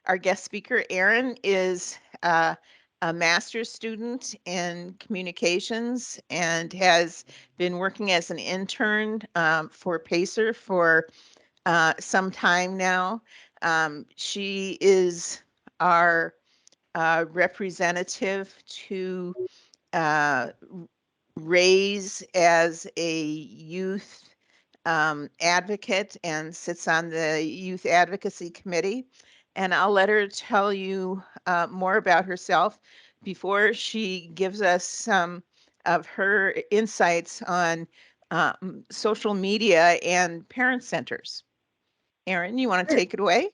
Our guest speaker, Erin, is a master's student in communications and has been working as an intern for Pacer for some time now. She is our representative to raise as a youth advocate and sits on the Youth Advocacy Committee. And I'll let her tell you more about herself before she gives us some of her insights on social media and parent centers. Erin, you want to take it away?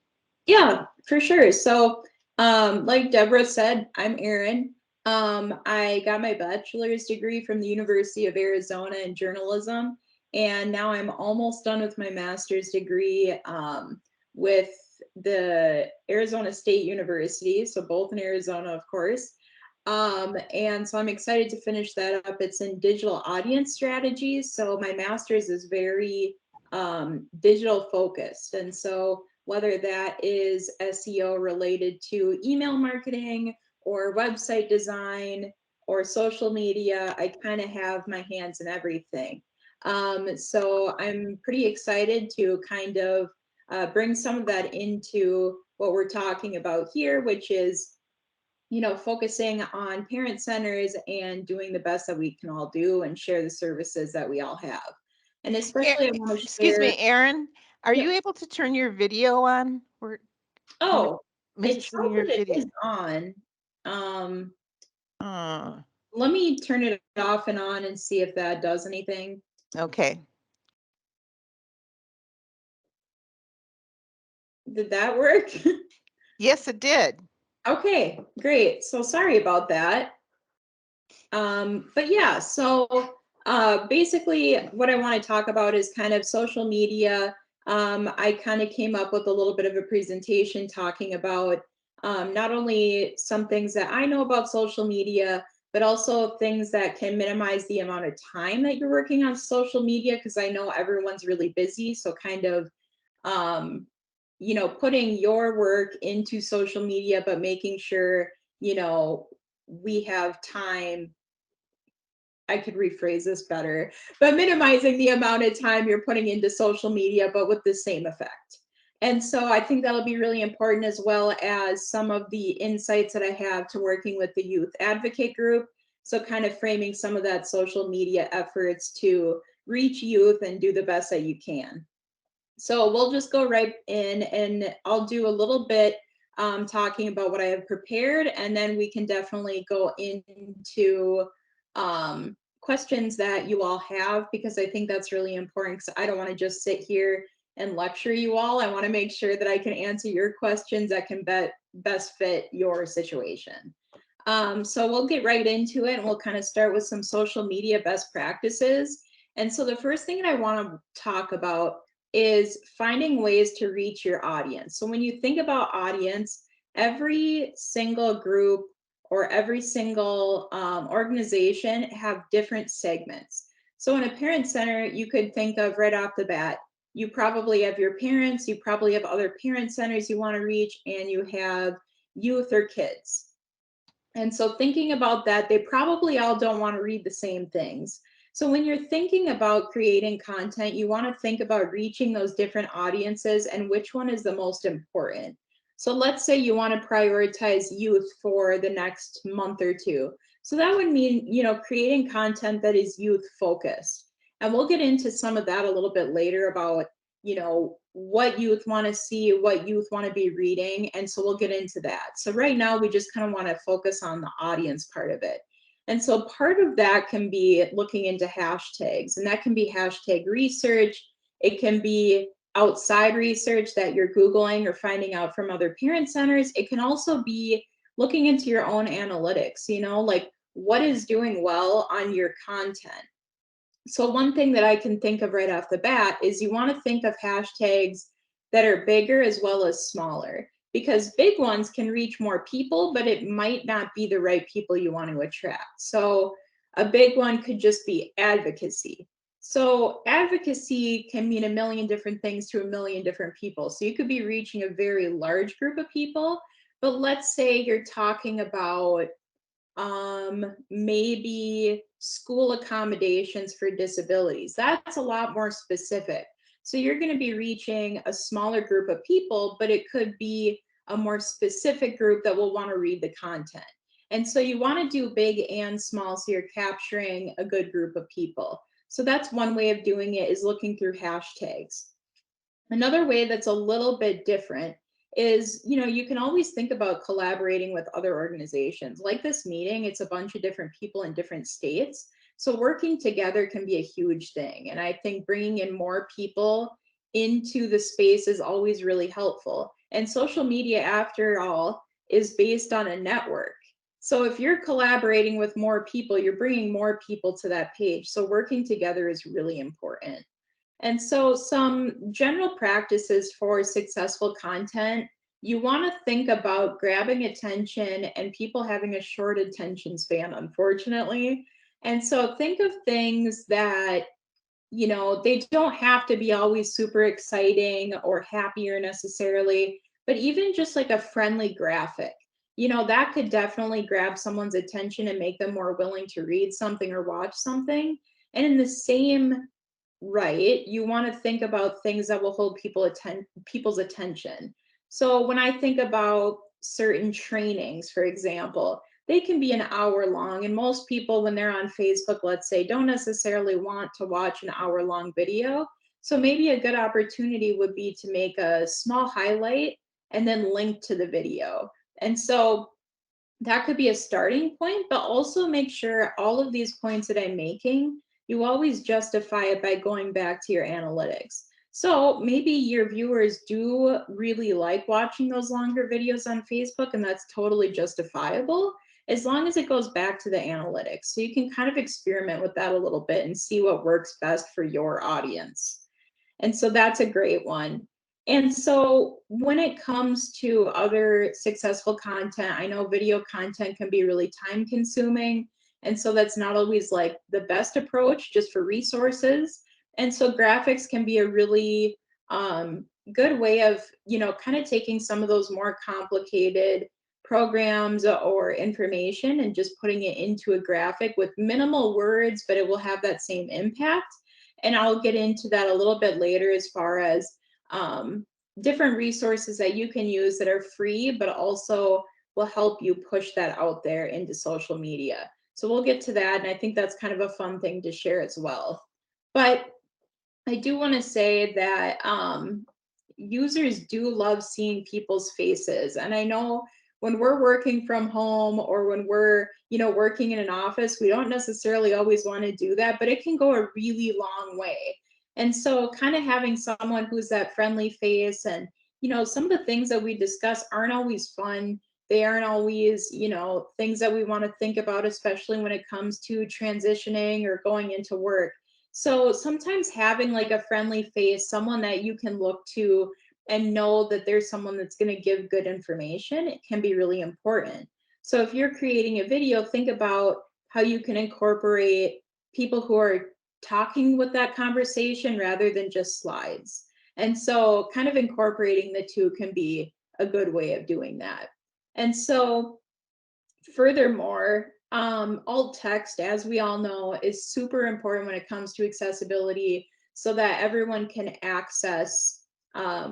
Yeah, for sure. So, like Deborah said, I'm Erin. I got my bachelor's degree from the University of Arizona in journalism, and now I'm almost done with my master's degree with the Arizona State University, so both in Arizona, of course. And so I'm excited to finish that up. It's in digital audience strategies. So my master's is very digital focused. And so whether that is SEO related to email marketing or website design or social media, I kind of have my hands in everything. So I'm pretty excited to kind of bring some of that into what we're talking about here, which is focusing on parent centers and doing the best that we can all do and share the services that we all have. And especially I want to Excuse share. me, Erin, are Yep. you able to turn your video on? We're Oh, it missing shows your that it video. is on. Um, Uh, Let me turn it off and on and see if that does anything. okay. Did that work? Yes, it did. Okay, great. So sorry about that. But yeah, so basically what I want to talk about is kind of social media. I kind of came up with a little bit of a presentation talking about not only some things that I know about social media, but also things that can minimize the amount of time that you're working on social media, because I know everyone's really busy. So kind of um, putting your work into social media, but making sure, we have time. I could rephrase this better, but minimizing the amount of time you're putting into social media, but with the same effect. And so I think that'll be really important, as well as some of the insights that I have to working with the youth advocate group. So kind of framing some of that social media efforts to reach youth and do the best that you can. So we'll just go right in, and I'll do a little bit talking about what I have prepared, and then we can definitely go into questions that you all have, because I think that's really important, because I don't want to just sit here and lecture you all. I want to make sure that I can answer your questions that can best fit your situation. So we'll get right into it, and we'll kind of start with some social media best practices. And so the first thing that I want to talk about is finding ways to reach your audience. So when you think about audience, every single group or every single organization have different segments. So in a parent center, you could think of right off the bat, you probably have your parents, you probably have other parent centers you want to reach, and you have youth or kids. And so thinking about that, they probably all don't want to read the same things. So when you're thinking about creating content, you want to think about reaching those different audiences and which one is the most important. So let's say you want to prioritize youth for the next month or two. So that would mean, creating content that is youth focused. And we'll get into some of that a little bit later about, what youth want to see, what youth want to be reading. And so we'll get into that. So right now, we just kind of want to focus on the audience part of it. And so part of that can be looking into hashtags, and that can be hashtag research. It can be outside research that you're Googling or finding out from other parent centers. It can also be looking into your own analytics, like what is doing well on your content. So one thing that I can think of right off the bat is you want to think of hashtags that are bigger as well as smaller, because big ones can reach more people, but it might not be the right people you want to attract. So a big one could just be advocacy. So advocacy can mean a million different things to a million different people. So you could be reaching a very large group of people, but let's say you're talking about maybe school accommodations for disabilities. That's a lot more specific. So you're going to be reaching a smaller group of people, but it could be a more specific group that will want to read the content. And so you want to do big and small so you're capturing a good group of people. So that's one way of doing it, is looking through hashtags. Another way that's a little bit different is, you can always think about collaborating with other organizations. Like this meeting, it's a bunch of different people in different states. So working together can be a huge thing. And I think bringing in more people into the space is always really helpful. And social media, after all, is based on a network. So if you're collaborating with more people, you're bringing more people to that page. So working together is really important. And so, some general practices for successful content, you want to think about grabbing attention, and people having a short attention span, unfortunately. And so, think of things that, they don't have to be always super exciting or happier necessarily, but even just like a friendly graphic, that could definitely grab someone's attention and make them more willing to read something or watch something. And in the same right, you want to think about things that will hold people's attention. So when I think about certain trainings, for example, they can be an hour long, and most people, when they're on Facebook, let's say, don't necessarily want to watch an hour long video. So maybe a good opportunity would be to make a small highlight and then link to the video. And so that could be a starting point, but also make sure all of these points that I'm making, you always justify it by going back to your analytics. So maybe your viewers do really like watching those longer videos on Facebook, and that's totally justifiable as long as it goes back to the analytics. So you can kind of experiment with that a little bit and see what works best for your audience. And so that's a great one. And so when it comes to other successful content, I know video content can be really time consuming. And so that's not always like the best approach just for resources. And so graphics can be a really good way of, kind of taking some of those more complicated programs or information and just putting it into a graphic with minimal words, but it will have that same impact. And I'll get into that a little bit later as far as different resources that you can use that are free, but also will help you push that out there into social media. So we'll get to that. And I think that's kind of a fun thing to share as well. But I do want to say that users do love seeing people's faces. And I know when we're working from home or when we're, working in an office, we don't necessarily always want to do that, but it can go a really long way. And so kind of having someone who's that friendly face, and, some of the things that we discuss aren't always fun. They aren't always, things that we want to think about, especially when it comes to transitioning or going into work. So sometimes having like a friendly face, someone that you can look to and know that there's someone that's going to give good information, it can be really important. So if you're creating a video, think about how you can incorporate people who are talking with that conversation rather than just slides. And so kind of incorporating the two can be a good way of doing that. And so furthermore, alt text, as we all know, is super important when it comes to accessibility so that everyone can access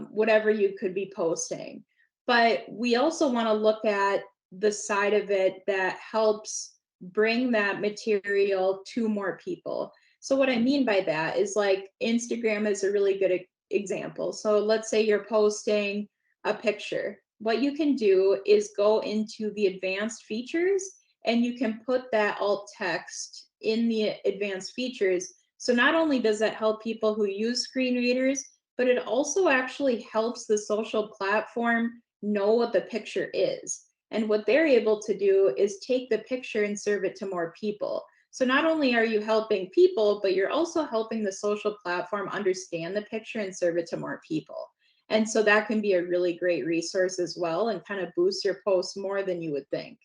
whatever you could be posting. But we also want to look at the side of it that helps bring that material to more people. So what I mean by that is, like, Instagram is a really good example. So let's say you're posting a picture. What you can do is go into the advanced features, and you can put that alt text in the advanced features. So not only does that help people who use screen readers, but it also actually helps the social platform know what the picture is. And what they're able to do is take the picture and serve it to more people. So not only are you helping people, but you're also helping the social platform understand the picture and serve it to more people. And so that can be a really great resource as well, and kind of boost your posts more than you would think.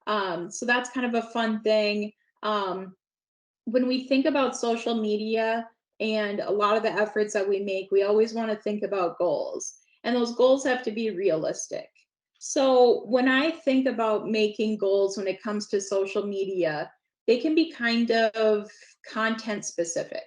So that's kind of a fun thing. when we think about social media and a lot of the efforts that we make, we always want to think about goals. And those goals have to be realistic. So when I think about making goals when it comes to social media, they can be kind of content specific.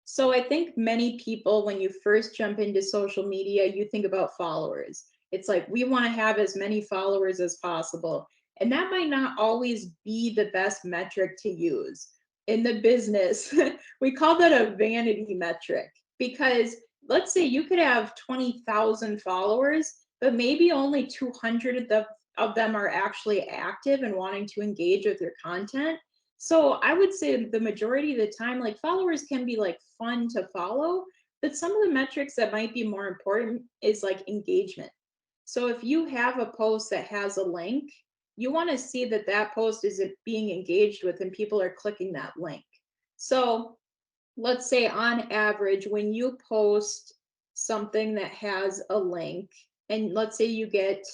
So I think many people, when you first jump into social media, you think about followers. It's like we want to have as many followers as possible. And that might not always be the best metric to use in the business. We call that a vanity metric because let's say you could have 20,000 followers, but maybe only 200 of them are actually active and wanting to engage with your content. So I would say the majority of the time, like followers can be like fun to follow, but some of the metrics that might be more important is like engagement. So if you have a post that has a link, you want to see that that post is being engaged with and people are clicking that link. So let's say on average, when you post something that has a link, and let's say you get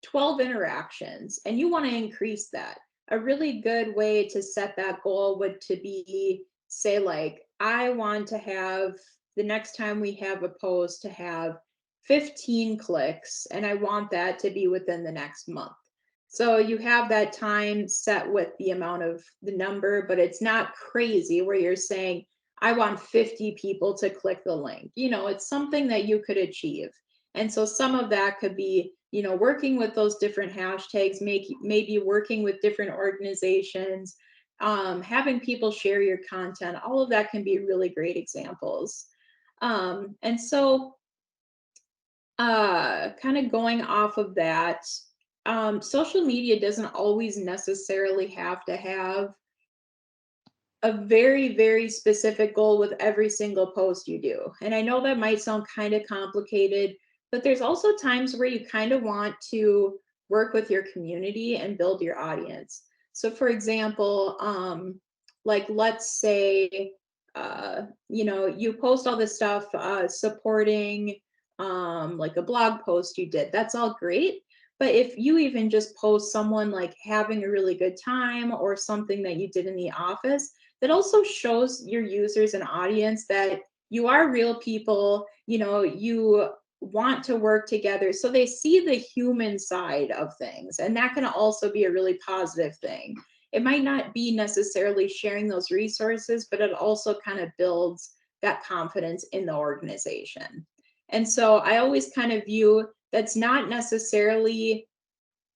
12 interactions and you want to increase that, a really good way to set that goal would to be say like I want to have the next time we have a post to have 15 clicks and I want that to be within the next month. So you have that time set with the amount of the number, but it's not crazy where you're saying I want 50 people to click the link. You know, it's something that you could achieve. And so some of that could be, you know, working with those different hashtags, maybe working with different organizations, having people share your content. All of that can be really great examples. And so kind of going off of that, social media doesn't always necessarily have to have a very, very specific goal with every single post you do. And I know that might sound kind of complicated, but there's also times where you kind of want to work with your community and build your audience. So for example, like let's say, you know, you post all this stuff supporting like a blog post you did. That's all great. But if you even just post someone like having a really good time or something that you did in the office, that also shows your users and audience that you are real people, you know, you want to work together. So they see the human side of things. And that can also be a really positive thing. It might not be necessarily sharing those resources, but it also kind of builds that confidence in the organization. And so I always kind of view that's not necessarily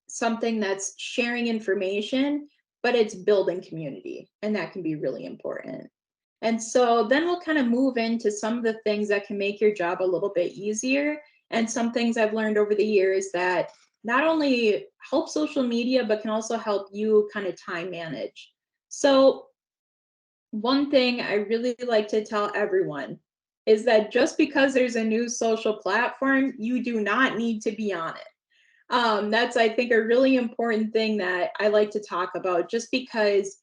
something that's sharing information, but it's building community, and that can be really important. And so then we'll kind of move into some of the things that can make your job a little bit easier, and some things I've learned over the years that not only help social media, but can also help you kind of time manage. So one thing I really like to tell everyone is that just because there's a new social platform, you do not need to be on it. That's, I think, a really important thing that I like to talk about, just because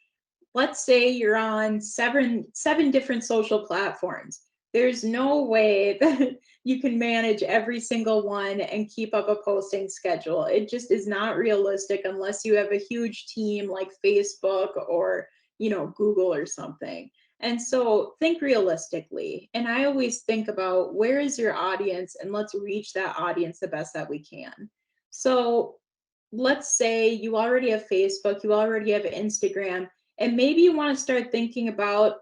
let's say you're on seven different social platforms. There's no way that you can manage every single one and keep up a posting schedule. It just is not realistic unless you have a huge team like Facebook or, you know, Google or something. And so think realistically. And I always think about where is your audience and let's reach that audience the best that we can. So let's say you already have Facebook, you already have Instagram, and maybe you want to start thinking about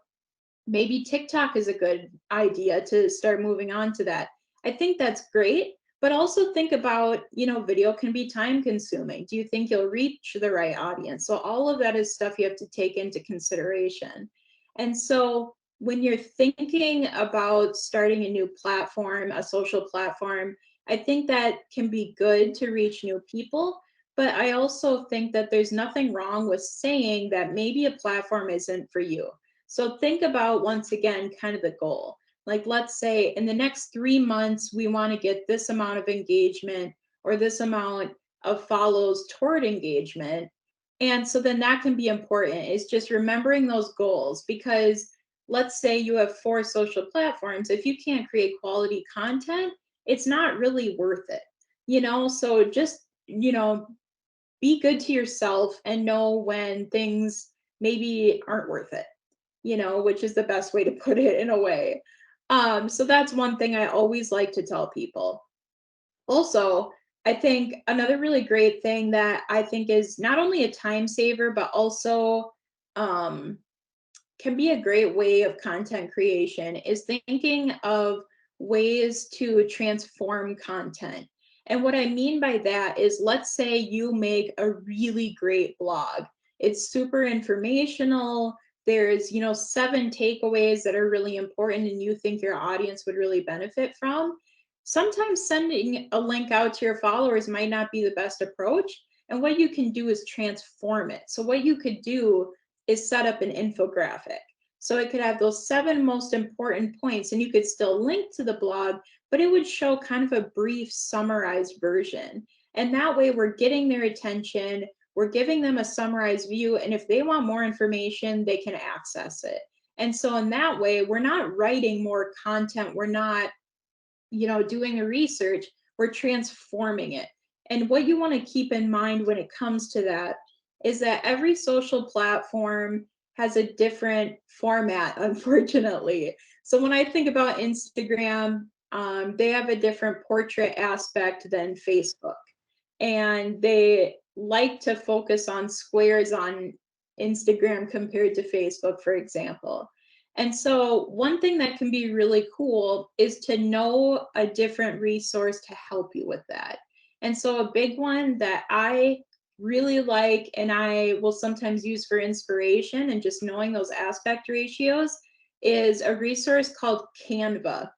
maybe TikTok is a good idea to start moving on to that. I think that's great, but also think about, you know, video can be time consuming. Do you think you'll reach the right audience? So all of that is stuff you have to take into consideration. And so when you're thinking about starting a new platform, a social platform, I think that can be good to reach new people. But I also think that there's nothing wrong with saying that maybe a platform isn't for you. So think about, once again, kind of the goal. Like, let's say in the next 3 months, we want to get this amount of engagement or this amount of follows toward engagement. And so then that can be important, is just remembering those goals, because let's say you have 4 social platforms. If you can't create quality content, it's not really worth it, you know? So just, you know, be good to yourself and know when things maybe aren't worth it. which is the best way to put it in a way. So that's one thing I always like to tell people. Also, I think another really great thing that I think is not only a time saver, but also um, can be a great way of content creation is thinking of ways to transform content. And what I mean by that is, let's say you make a really great blog. It's super informational. There's, 7 takeaways that are really important and you think your audience would really benefit from. Sometimes sending a link out to your followers might not be the best approach. And what you can do is transform it. So what you could do is set up an infographic. So it could have those 7 most important points, and you could still link to the blog, but it would show kind of a brief summarized version. And that way we're getting their attention, we're giving them a summarized view, and if they want more information, they can access it. And so in that way, we're not writing more content, we're not, doing the research, we're transforming it. And what you want to keep in mind when it comes to that is that every social platform has a different format, unfortunately. So when I think about Instagram, they have a different portrait aspect than Facebook. And they like to focus on squares on Instagram compared to Facebook, for example. And so, one thing that can be really cool is to know a different resource to help you with that. And so, a big one that I really like and I will sometimes use for inspiration and just knowing those aspect ratios is a resource called Canva.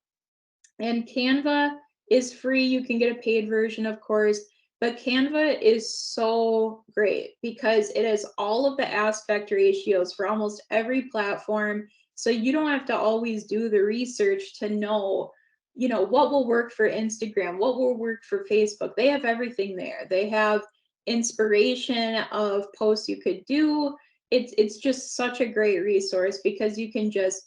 And Canva is free. You can get a paid version, of course, but Canva is so great because it has all of the aspect ratios for almost every platform. So you don't have to always do the research to know, what will work for Instagram, what will work for Facebook. They have everything there. They have inspiration of posts you could do. It's just such a great resource because you can just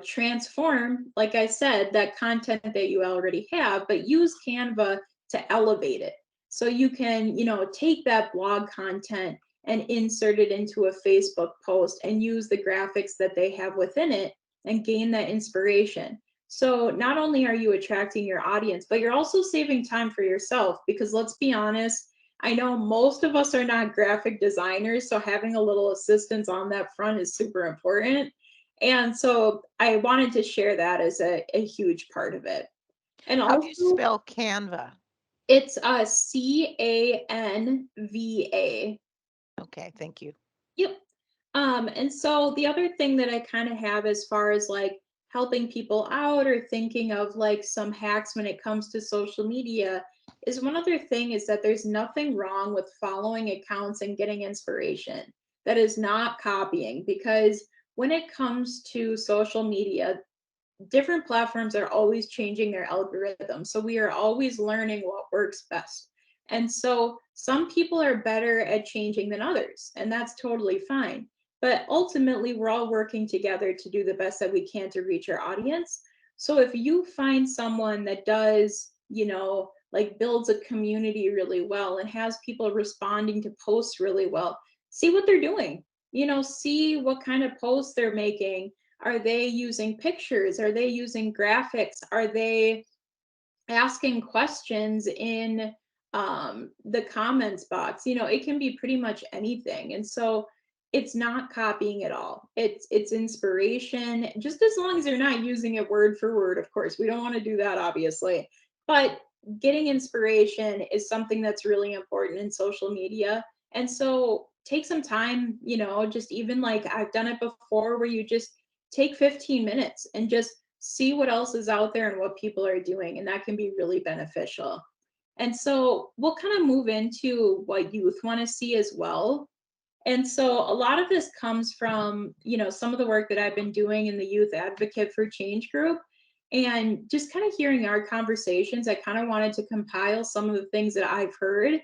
transform, like I said, that content that you already have, but use Canva to elevate it. So you can, take that blog content and insert it into a Facebook post and use the graphics that they have within it and gain that inspiration. So not only are you attracting your audience, but you're also saving time for yourself because let's be honest, I know most of us are not graphic designers, so having a little assistance on that front is super important. And so I wanted to share that as a huge part of it. And How do you also, spell Canva? it's Canva. Okay, thank you. Yep. And so the other thing that I kind of have as far as like helping people out or thinking of like some hacks when it comes to social media is one other thing is that there's nothing wrong with following accounts and getting inspiration. That is not copying because when it comes to social media, different platforms are always changing their algorithms. So we are always learning what works best. And so some people are better at changing than others, and that's totally fine. But ultimately, we're all working together to do the best that we can to reach our audience. So if you find someone that does, like builds a community really well and has people responding to posts really well, see what they're doing. See what kind of posts they're making. Are they using pictures? Are they using graphics? Are they asking questions in the comments box? It can be pretty much anything. And so it's not copying at all. It's inspiration, just as long as you're not using it word for word, of course. We don't want to do that, obviously. But getting inspiration is something that's really important in social media. And so take some time, just even like I've done it before where you just take 15 minutes and just see what else is out there and what people are doing. And that can be really beneficial. And so we'll kind of move into what youth want to see as well. And so a lot of this comes from, some of the work that I've been doing in the Youth Advocate for Change group. And just kind of hearing our conversations, I kind of wanted to compile some of the things that I've heard.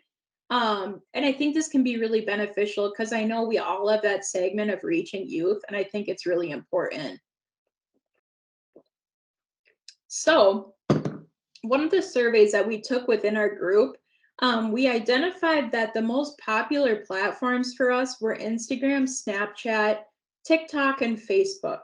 And I think this can be really beneficial because I know we all have that segment of reaching youth, and I think it's really important. So, one of the surveys that we took within our group, we identified that the most popular platforms for us were Instagram, Snapchat, TikTok, and Facebook.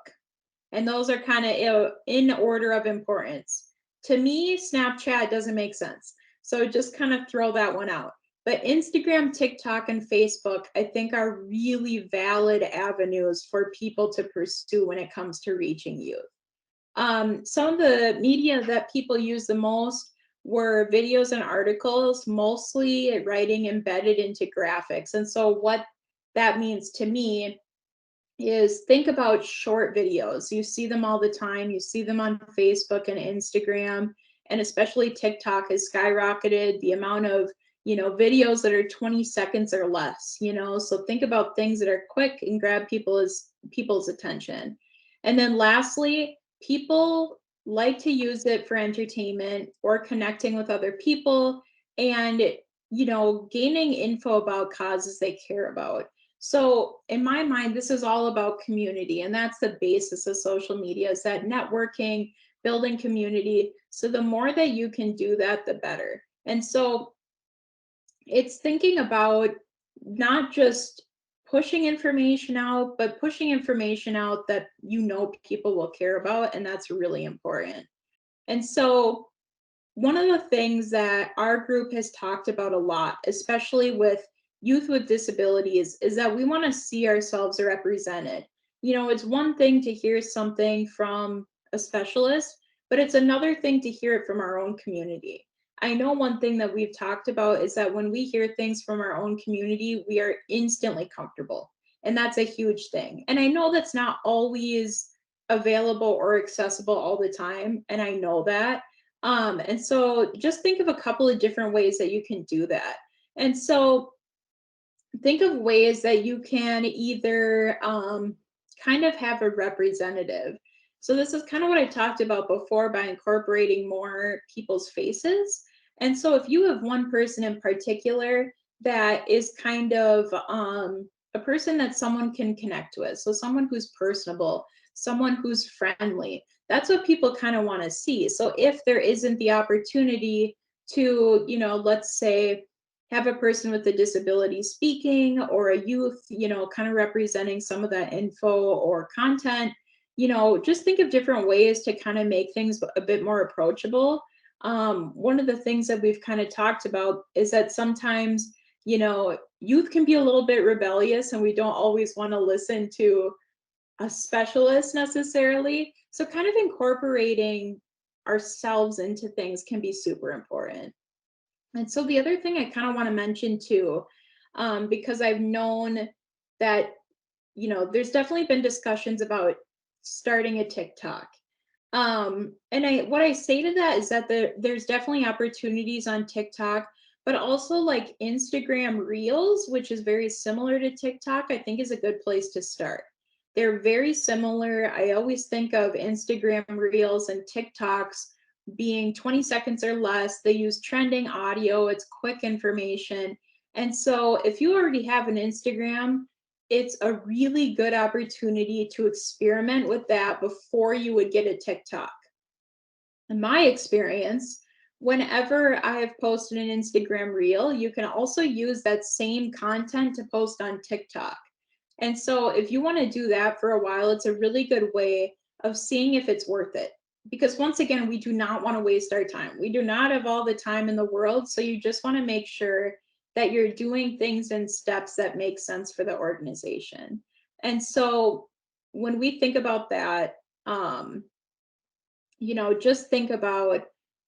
And those are kind of in order of importance. To me, Snapchat doesn't make sense. So just kind of throw that one out. But Instagram, TikTok, and Facebook, I think, are really valid avenues for people to pursue when it comes to reaching youth. Some of the media that people use the most were videos and articles, mostly writing embedded into graphics. And so, what that means to me is think about short videos. You see them all the time. You see them on Facebook and Instagram, and especially TikTok has skyrocketed the amount of videos that are 20 seconds or less. So think about things that are quick and grab people's attention. And then lastly, people like to use it for entertainment or connecting with other people and gaining info about causes they care about. So in my mind, this is all about community, and that's the basis of social media, is that networking, building community. So the more that you can do that, the better. And so it's thinking about not just pushing information out, but pushing information out that people will care about, and that's really important. And so one of the things that our group has talked about a lot, especially with youth with disabilities, is that we want to see ourselves represented. It's one thing to hear something from a specialist, but it's another thing to hear it from our own community. I know one thing that we've talked about is that when we hear things from our own community, we are instantly comfortable. And that's a huge thing. And I know that's not always available or accessible all the time. And I know that. And so just think of a couple of different ways that you can do that. And so think of ways that you can either kind of have a representative. So this is kind of what I talked about before by incorporating more people's faces. And so if you have one person in particular that is kind of a person that someone can connect with, so someone who's personable, someone who's friendly, that's what people kind of want to see. So if there isn't the opportunity to, let's say, have a person with a disability speaking or a youth, kind of representing some of that info or content, just think of different ways to kind of make things a bit more approachable. One of the things that we've kind of talked about is that sometimes, youth can be a little bit rebellious and we don't always want to listen to a specialist necessarily. So kind of incorporating ourselves into things can be super important. And so the other thing I kind of want to mention too, because I've known that, there's definitely been discussions about starting a TikTok. And what I say to that is that there's definitely opportunities on TikTok, but also like Instagram Reels, which is very similar to TikTok, I think is a good place to start. They're very similar. I always think of Instagram Reels and TikToks being 20 seconds or less. They use trending audio, it's quick information. And so if you already have an Instagram, it's a really good opportunity to experiment with that before you would get a TikTok. In my experience, whenever I have posted an Instagram reel, you can also use that same content to post on TikTok. And so if you want to do that for a while, it's a really good way of seeing if it's worth it. Because once again, we do not want to waste our time. We do not have all the time in the world. So you just want to make sure that you're doing things in steps that make sense for the organization. And so when we think about that, just think about,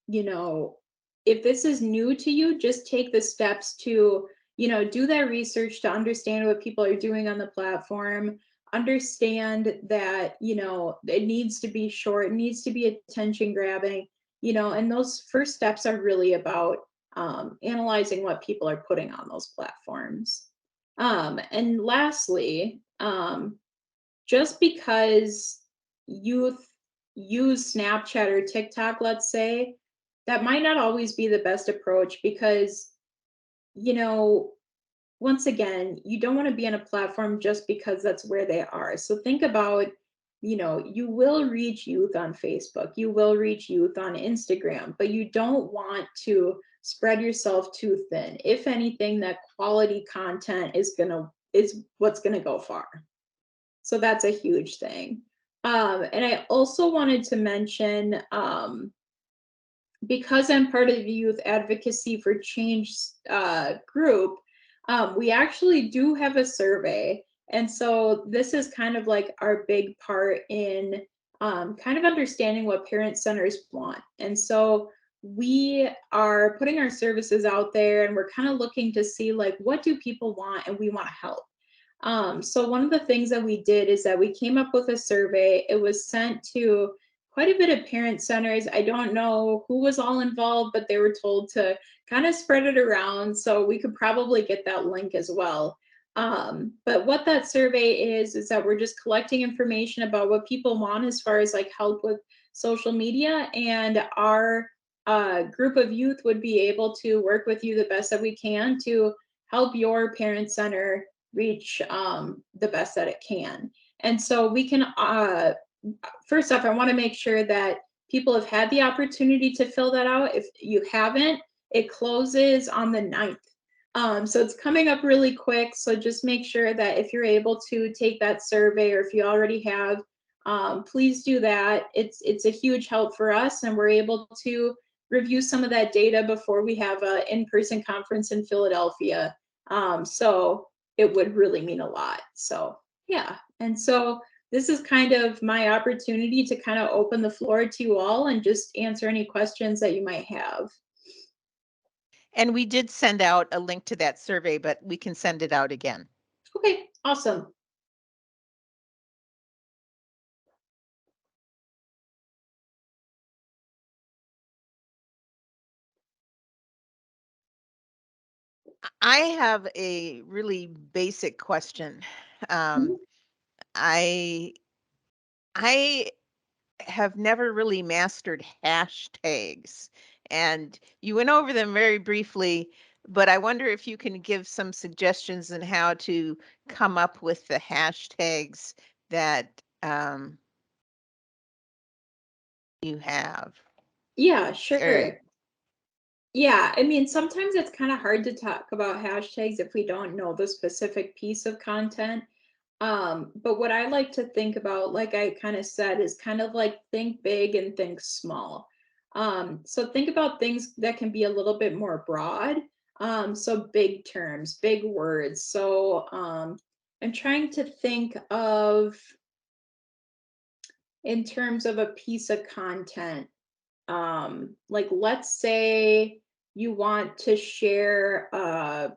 if this is new to you, just take the steps to, do that research to understand what people are doing on the platform, understand that, it needs to be short, it needs to be attention grabbing, and those first steps are really about analyzing what people are putting on those platforms. And lastly, just because youth use Snapchat or TikTok, let's say, that might not always be the best approach because, you know, once again, you don't want to be on a platform just because that's where they are. So think about, you will reach youth on Facebook, you will reach youth on Instagram, but you don't want to spread yourself too thin. If anything, that quality content is what's gonna go far. So that's a huge thing. And I also wanted to mention, because I'm part of the Youth Advocacy for Change group, we actually do have a survey. And so this is kind of like our big part in kind of understanding what parent centers want. And so we are putting our services out there and we're kind of looking to see like what do people want and we want to help. So one of the things that we did is that we came up with a survey. It was sent to quite a bit of parent centers. I don't know who was all involved, but they were told to kind of spread it around. So we could probably get that link as well. But what that survey is that we're just collecting information about what people want as far as like help with social media, and our group of youth would be able to work with you the best that we can to help your parent center reach the best that it can. And so we can, first off, I want to make sure that people have had the opportunity to fill that out. If you haven't, it closes on the 9th. So it's coming up really quick. So just make sure that if you're able to take that survey, or if you already have, please do that. It's a huge help for us, and we're able to review some of that data before we have an in-person conference in Philadelphia. So it would really mean a lot. So yeah. And so this is kind of my opportunity to kind of open the floor to you all and just answer any questions that you might have. And we did send out a link to that survey, but we can send it out again. Okay, awesome. I have a really basic question. Mhm. I have never really mastered hashtags, and you went over them very briefly, but I wonder if you can give some suggestions on how to come up with the hashtags that you have. Yeah, Or, sure. Yeah, I mean, sometimes it's kind of hard to talk about hashtags if we don't know the specific piece of content. But what I like to think about, like I kind of said, is kind of like think big and think small. So think about things that can be a little bit more broad. So big terms, big words. So I'm trying to think of in terms of a piece of content. Like let's say you want to share a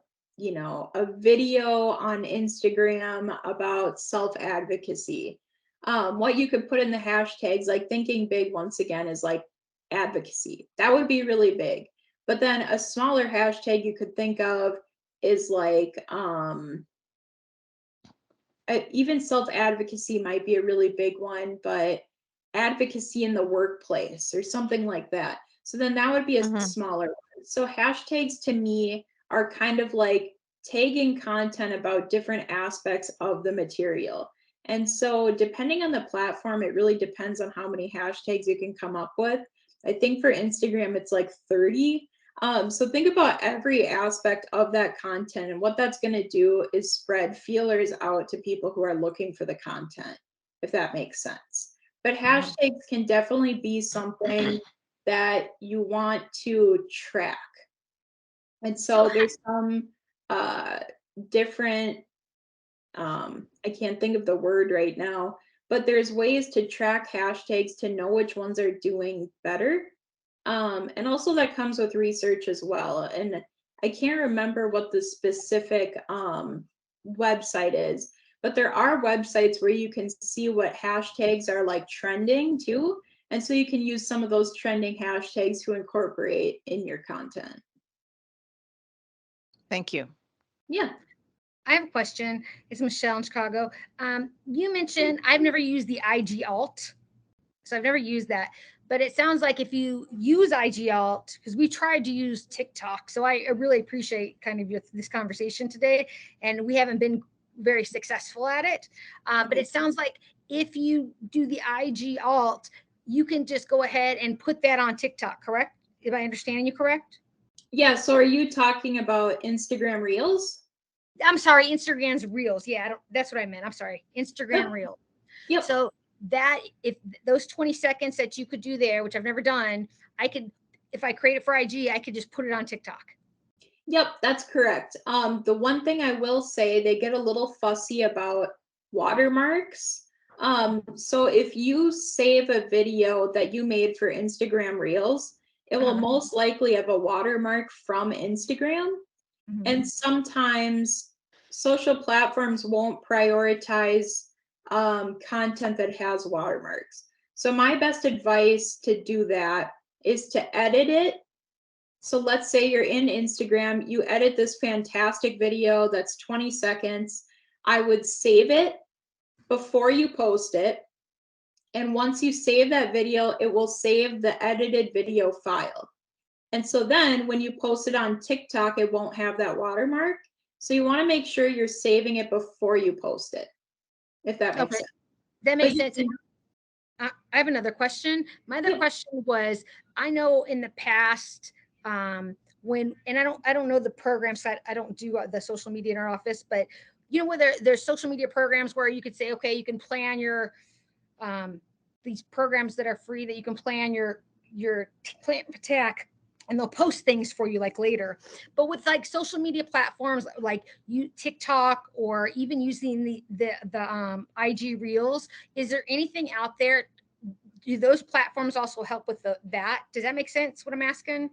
video on Instagram about self-advocacy. What you could put in the hashtags, like thinking big once again, is like advocacy. That would be really big. But then a smaller hashtag you could think of is like even self-advocacy might be a really big one, but advocacy in the workplace or something like that. So then that would be a Mhm. smaller one. So hashtags to me are kind of like tagging content about different aspects of the material. And so depending on the platform, it really depends on how many hashtags you can come up with. I think for Instagram, it's like 30. So think about every aspect of that content, and what that's going to do is spread feelers out to people who are looking for the content, if that makes sense. But Mhm. hashtags can definitely be something that you want to track. And So so there's some uh, different, I can't think of the word right now, but there's ways to track hashtags to know which ones are doing better. And also that comes with research as well. And I can't remember what the specific website is, but there are websites where you can see what hashtags are like trending too. And so you can use some of those trending hashtags to incorporate in your content. thank you. Yeah. I have a question. It's Michelle in Chicago. You mentioned I've never used the IG Alt, so I've never used that. But it sounds like if you use IG Alt, because we tried to use TikTok, so I really appreciate kind of this conversation today, and we haven't been very successful at it. But it sounds like if you do the IG Alt, you can just go ahead and put that on TikTok, correct? Am I understanding you correct? Yeah. So are you talking about Instagram Reels? I'm sorry, Instagram's Reels. Yeah, that's what I meant. I'm sorry, Instagram Reels. Yep. So that if those 20 seconds that you could do there, which I've never done, I could, if I create it for IG, I could just put it on TikTok. Yep, that's correct. The one thing I will say, they get a little fussy about watermarks. So if you save a video that you made for Instagram Reels, it will most likely have a watermark from Instagram. And sometimes social platforms won't prioritize content that has watermarks. So my best advice to do that is to edit it. So let's say you're in Instagram, you edit this fantastic video that's 20 seconds. I would save it before you post it. And once you save that video, it will save the edited video file. And so then when you post it on TikTok, it won't have that watermark. So you want to make sure you're saving it before you post it, if that makes sense. That makes But sense. I have another question. My other question was, I know in the past, when, and I don't know the programs, I don't do the social media in our office, but you know, where there's social media programs where you could say, okay, you can plan your, these programs that are free that you can plan your plan attack, and they'll post things for you like later. But with like social media platforms like you TikTok, or even using the IG Reels, is there anything out there? Do those platforms also help with that? Does that make sense what I'm asking?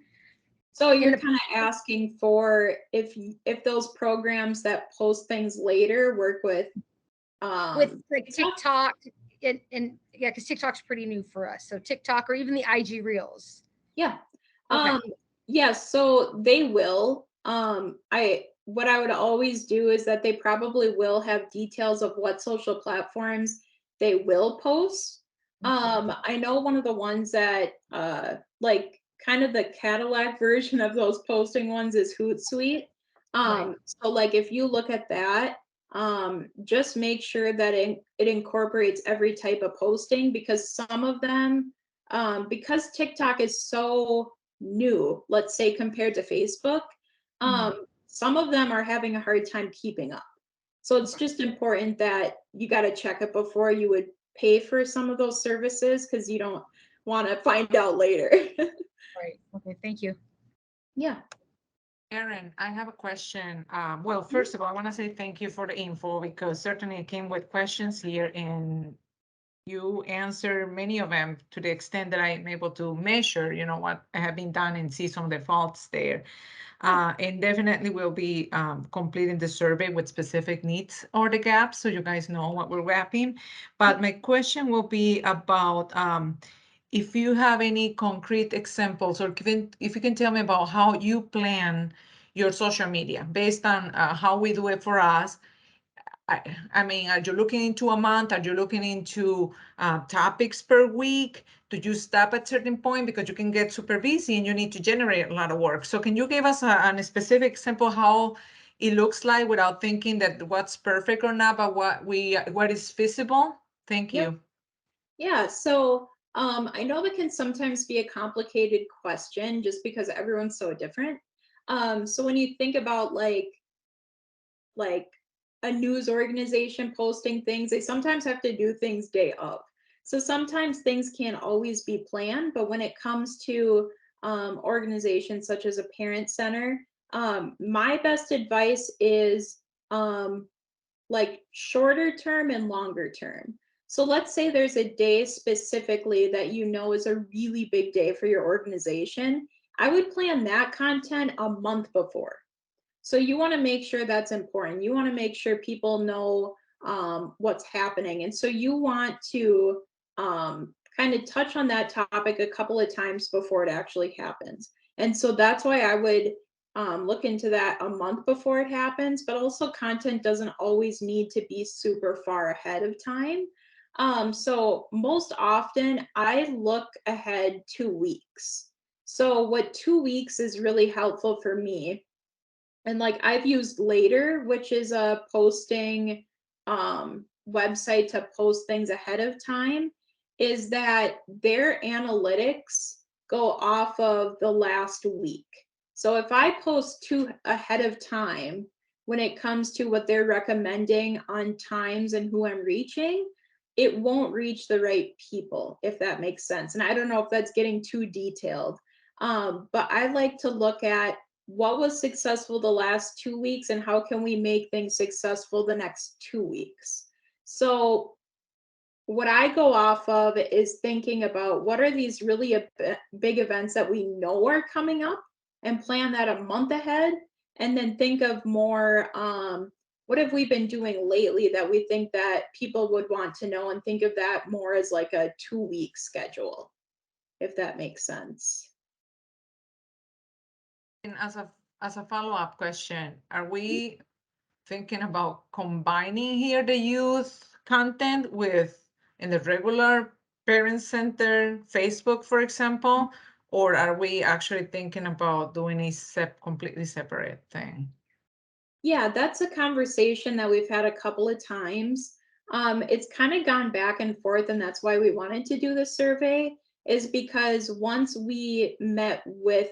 so you're kind of asking for if those programs that post things later work with like TikTok and yeah, because TikTok's pretty new for us. So TikTok or even the IG Reels. Yeah. Okay. Yes, so they will. What I would always do is that they probably will have details of what social platforms they will post. I know one of the ones that like kind of the Cadillac version of those posting ones is Hootsuite. Right. So like if you look at that, just make sure that it incorporates every type of posting, because some of them, because TikTok is so new, let's say compared to Facebook, some of them are having a hard time keeping up. So it's just important that you got to check it before you would pay for some of those services, because you don't want to find out later. Right. Okay. Thank you. Yeah. Erin, I have a question. Well, first of all, I want to say thank you for the info, because certainly it came with questions here and you answer many of them to the extent that I'm able to measure, you know, what have been done and see some of the faults there. And definitely we'll be completing the survey with specific needs or the gaps, so you guys know what we're wrapping. But my question will be about if you have any concrete examples, or if you can tell me about how you plan your social media based on how we do it for us. I mean, are you looking into a month? Are you looking into topics per week? Do you stop at certain point because you can get super busy and you need to generate a lot of work? So can you give us a specific example how it looks like, without thinking that what's perfect or not, but what is feasible? Thank you. Yeah. So I know that can sometimes be a complicated question just because everyone's so different. So when you think about like a news organization posting things, they sometimes have to do things day of. So sometimes things can't always be planned, but when it comes to organizations such as a parent center, my best advice is like shorter term and longer term. So let's say there's a day specifically that you know is a really big day for your organization. I would plan that content a month before. So you want to make sure that's important. You want to make sure people know what's happening. And so you want to kind of touch on that topic a couple of times before it actually happens. And so that's why I would look into that a month before it happens, but also content doesn't always need to be super far ahead of time. So most often I look ahead 2 weeks. So what 2 weeks is really helpful for me, and like I've used Later, which is a posting website to post things ahead of time, is that their analytics go off of the last week. So if I post ahead of time, when it comes to what they're recommending on times and who I'm reaching, it won't reach the right people, if that makes sense. And I don't know if that's getting too detailed. But I like to look at what was successful the last 2 weeks and how can we make things successful the next 2 weeks. So what I go off of is thinking about what are these really big events that we know are coming up and plan that a month ahead. And then think of more, what have we been doing lately that we think that people would want to know, and think of that more as like a 2 week schedule, if that makes sense. And as a follow-up question, are we thinking about combining here the youth content with in the regular parent center Facebook, for example, or are we actually thinking about doing a completely separate thing? Yeah, that's a conversation that we've had a couple of times. It's kind of gone back and forth, and that's why we wanted to do the survey, is because once we met with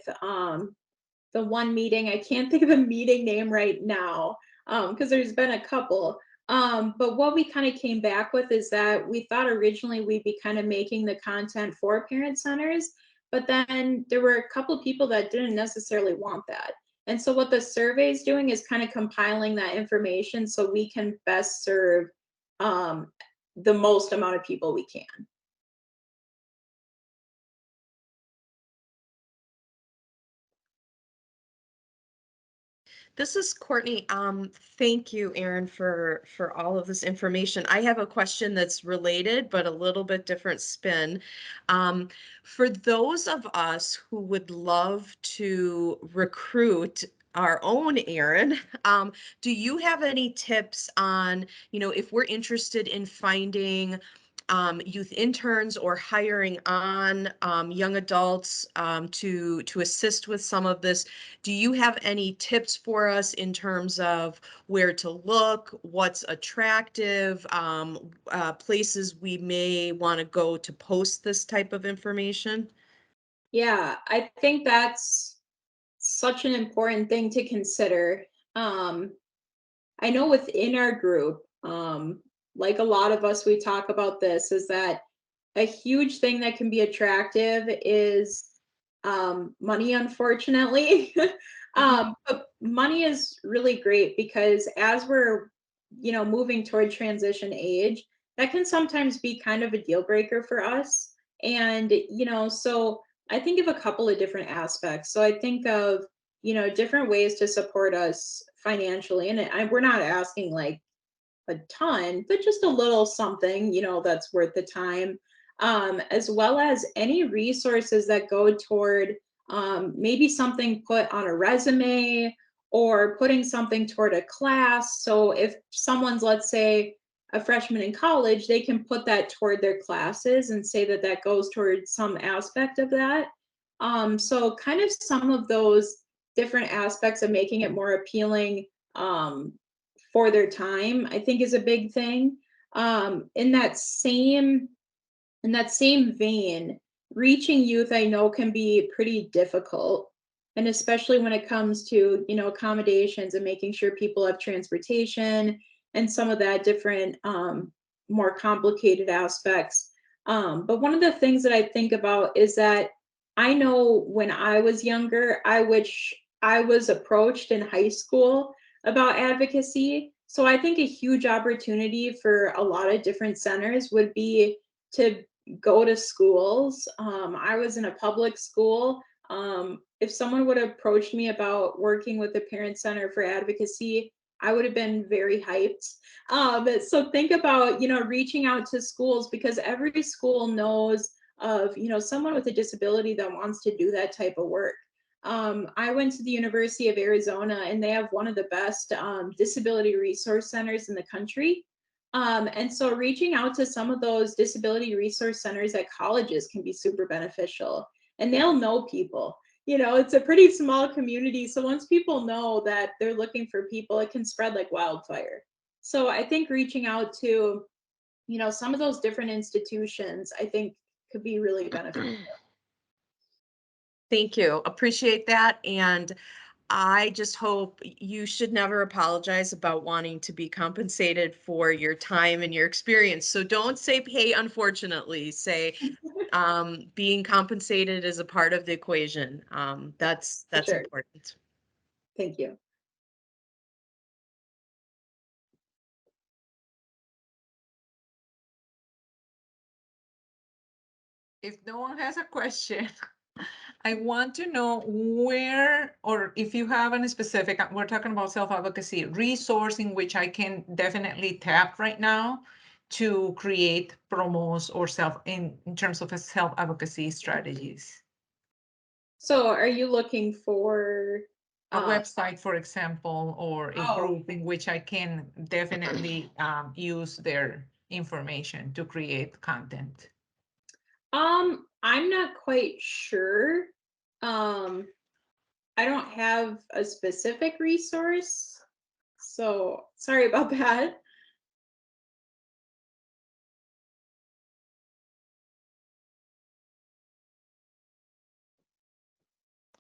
the one meeting, I can't think of the meeting name right now, because there's been a couple. But what we kind of came back with is that we thought originally we'd be kind of making the content for parent centers, but then there were a couple of people that didn't necessarily want that. And so what the survey is doing is kind of compiling that information so we can best serve the most amount of people we can. This is Courtney. Thank you, Erin, for all of this information. I have a question that's related, but a little bit different spin. For those of us who would love to recruit our own Erin, do you have any tips on, if we're interested in finding youth interns or hiring on young adults to assist with some of this? Do you have any tips for us in terms of where to look, what's attractive, places we may want to go to post this type of information? Yeah, I think that's such an important thing to consider. I know within our group, like a lot of us, we talk about this, is that a huge thing that can be attractive is money, unfortunately. But money is really great because as we're, moving toward transition age, that can sometimes be kind of a deal breaker for us. And, so I think of a couple of different aspects. So I think of, different ways to support us financially. And we're not asking like a ton, but just a little something, that's worth the time. As well as any resources that go toward maybe something put on a resume or putting something toward a class. So if someone's, let's say, a freshman in college, they can put that toward their classes and say that that goes toward some aspect of that. So kind of some of those different aspects of making it more appealing for their time, I think, is a big thing. In that same vein, reaching youth I know can be pretty difficult, and especially when it comes to accommodations and making sure people have transportation and some of that different more complicated aspects. But one of the things that I think about is that I know when I was younger, I wish I was approached in high school about advocacy. So I think a huge opportunity for a lot of different centers would be to go to schools. I was in a public school. If someone would have approached me about working with the Parent Center for Advocacy, I would have been very hyped. So think about, reaching out to schools, because every school knows of, someone with a disability that wants to do that type of work. I went to the University of Arizona, and they have one of the best disability resource centers in the country. And so reaching out to some of those disability resource centers at colleges can be super beneficial, and they'll know people. It's a pretty small community. So once people know that they're looking for people, it can spread like wildfire. So I think reaching out to, some of those different institutions, I think could be really beneficial. Thank you. Appreciate that. And I just hope you should never apologize about wanting to be compensated for your time and your experience. So don't say pay, unfortunately, say being compensated is a part of the equation. That's sure. important. Thank you. If no one has a question, I want to know where, or if you have any specific, we're talking about self-advocacy, resource in which I can definitely tap right now to create promos or in terms of a self-advocacy strategies. So are you looking for A website, for example, or a Oh. group in which I can definitely use their information to create content. I'm not quite sure. I don't have a specific resource, so sorry about that.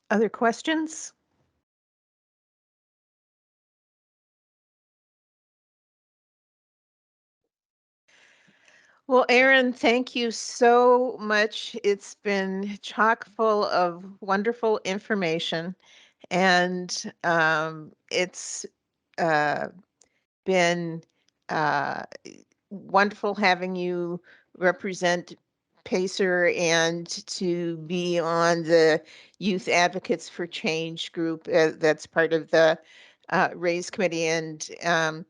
Other questions? Well, Erin, thank you so much. It's been chock full of wonderful information, and it's been uh, wonderful having you represent Pacer and to be on the Youth Advocates for Change group that's part of the RAISE committee. And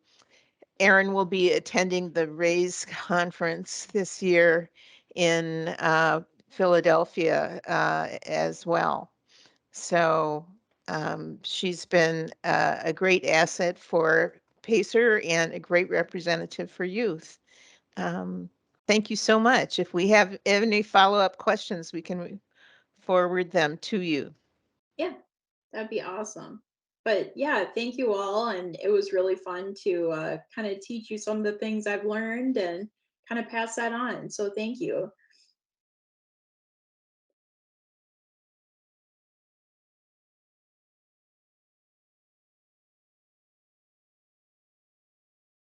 Erin will be attending the RAISE conference this year in Philadelphia as well. So she's been a great asset for Pacer and a great representative for youth. Thank you so much. If we have any follow-up questions, we can forward them to you. Yeah, that'd be awesome. But yeah, thank you all, and it was really fun to kind of teach you some of the things I've learned and kind of pass that on. So thank you.